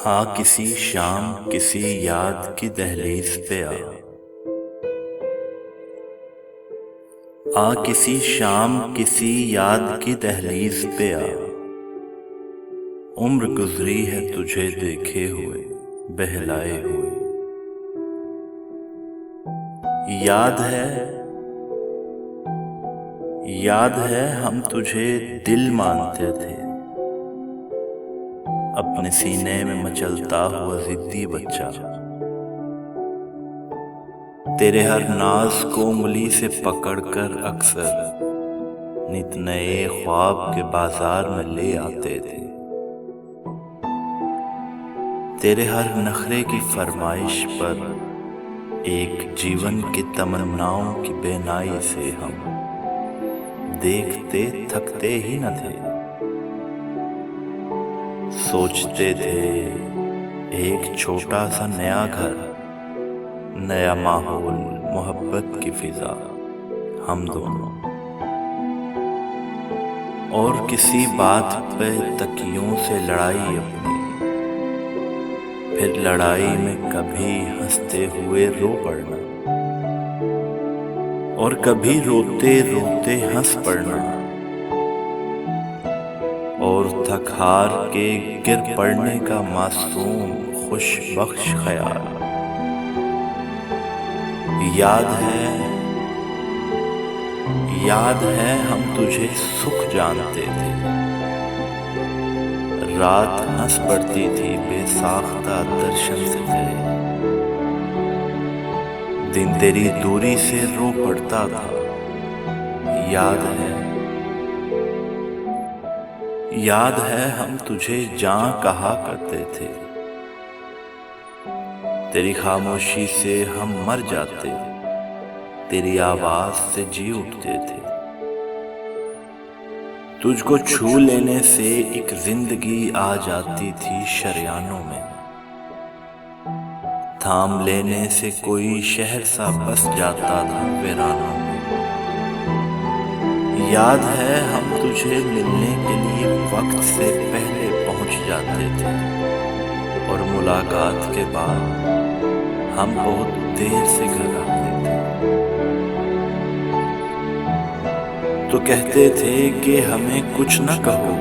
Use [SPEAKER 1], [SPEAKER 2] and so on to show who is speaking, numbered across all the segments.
[SPEAKER 1] किसी शाम किसी याद की दहलीज पे किसी शाम किसी याद की दहलीज पे उम्र गुजरी है तुझे देखे हुए बहलाए हुए। याद है हम तुझे दिल मानते थे, अपने सीने में मचलता हुआ जिद्दी बच्चा। तेरे हर नाज को उंगली से पकड़कर अक्सर नित नए ख्वाब के बाजार में ले आते थे। तेरे हर नखरे की फरमाइश पर एक जीवन की तमन्नाओं की बेनाई से हम देखते थकते ही न थे। सोचते थे एक छोटा सा नया घर, नया माहौल, मोहब्बत की फिजा, हम दोनों। और किसी बात पे तकियों से लड़ाई अपनी, फिर लड़ाई में कभी हंसते हुए रो पड़ना और कभी रोते रोते हंस पड़ना, और थक हार के गिर पड़ने का मासूम खुशबख्श ख्याल। याद है हम तुझे सुख जानते थे, रात हंस पड़ती थी बेसाख्ता दर्शन से तेरे, दिन तेरी दूरी से रो पड़ता था। याद है हम तुझे जान कहा करते थे, तेरी खामोशी से हम मर जाते, तेरी आवाज से जी उठते थे। तुझको छू लेने से एक जिंदगी आ जाती थी शरियानों में, थाम लेने से कोई शहर सा बस जाता था वीरानों में। याद है हम तुझे मिलने के लिए वक्त से पहले पहुंच जाते थे, और मुलाकात के बाद हम बहुत देर से घर आते थे। तो कहते थे कि हमें कुछ न कहो,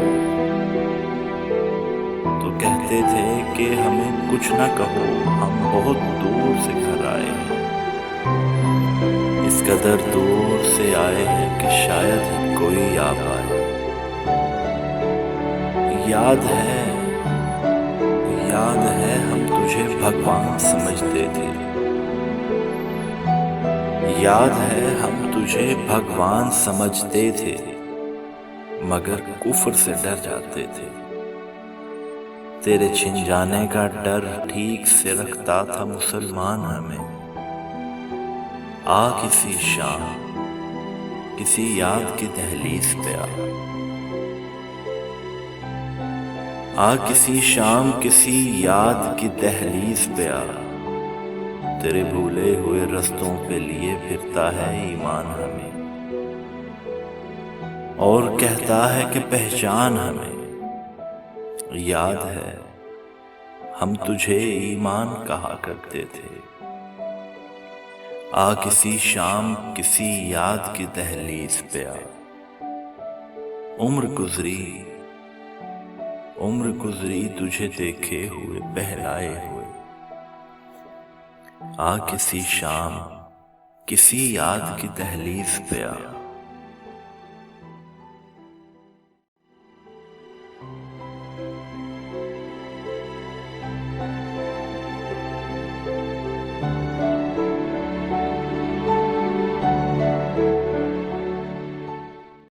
[SPEAKER 1] हम बहुत दूर से घर आए हैं, इस कदर दूर से आए हैं कि शायद ही कोई आ पाए। याद है हम तुझे भगवान समझते थे, मगर कुफ्र से डर जाते थे। तेरे छिन जाने का डर ठीक से रखता था मुसलमान हमें। किसी शाम किसी याद की दहलीज पे किसी शाम किसी याद की दहलीज पे तेरे भूले हुए रस्तों पे लिए फिरता है ईमान हमें, और कहता है कि पहचान हमें। याद है हम तुझे ईमान कहा करते थे। किसी शाम किसी याद की दहलीज पे उम्र गुजरी तुझे देखे हुए बहलाए हुए। किसी शाम किसी याद की दहलीज पे